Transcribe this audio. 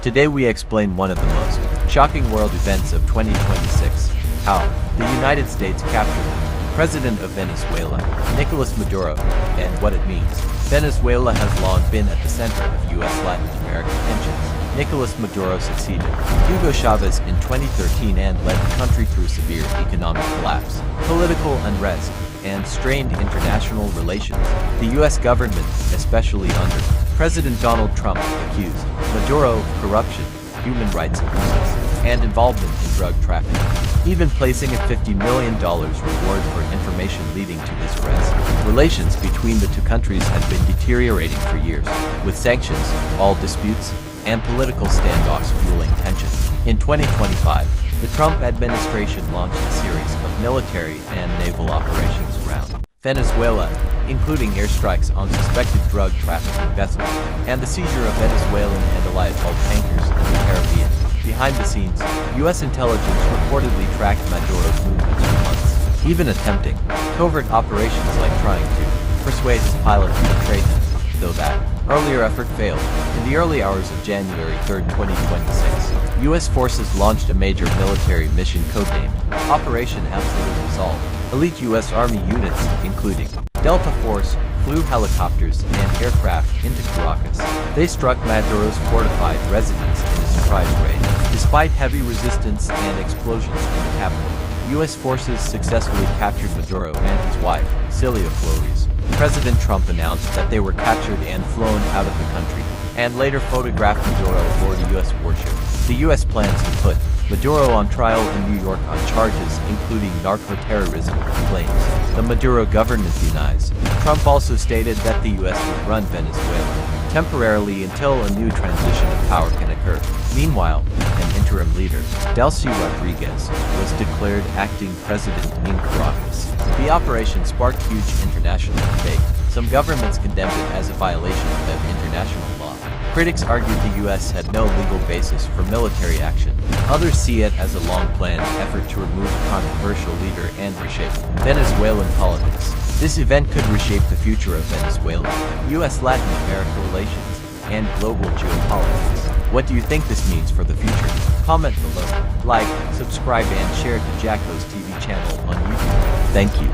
Today we explain one of the most shocking world events of 2026, how the United States captured the president of Venezuela, Nicolás Maduro, and what it means. Venezuela has long been at the center of U.S.-Latin American tensions. Nicolás Maduro succeeded Hugo Chavez in 2013 and led the country through severe economic collapse, political unrest, and strained international relations. The U.S. government, especially under President Donald Trump, accused Maduro of corruption, human rights abuses, and involvement in drug trafficking, even placing a $50 million reward for information leading to his arrest. Relations between the two countries had been deteriorating for years, with sanctions, all disputes, and political standoffs fueling tension. In 2025, the Trump administration launched a series of military and naval operations around Venezuela, including airstrikes on suspected drug trafficking vessels, and the seizure of Venezuelan and allied oil tankers in the Caribbean. Behind the scenes, U.S. intelligence reportedly tracked Maduro's movements for months, even attempting covert operations like trying to persuade his pilot to betray him, though that earlier effort failed. In the early hours of January 3, 2026, U.S. forces launched a major military mission codenamed Operation Absolute Resolve. Elite U.S. Army units, including Delta Force, flew helicopters and aircraft into Caracas. They struck Maduro's fortified residence in a surprise raid. Despite heavy resistance and explosions in the capital, U.S. forces successfully captured Maduro and his wife, Celia Flores. President Trump announced that they were captured and flown out of the country, and later photographed Maduro aboard a U.S. warship. The U.S. plans to put Maduro on trial in New York on charges including narco-terrorism claims. The Maduro government denies. Trump also stated that the U.S. would run Venezuela temporarily until a new transition of power can occur. Meanwhile, an interim leader, Delcy Rodriguez, was declared acting president in Caracas. The operation sparked huge international debate. Some governments condemned it as a violation of international law. Critics argued the U.S. had no legal basis for military action. Others see it as a long-planned effort to remove a controversial leader and reshape Venezuelan politics. This event could reshape the future of Venezuela, U.S.-Latin America relations, and global geopolitics. What do you think this means for the future? Comment below, like, subscribe and share to Jacko's TV channel on YouTube. Thank you.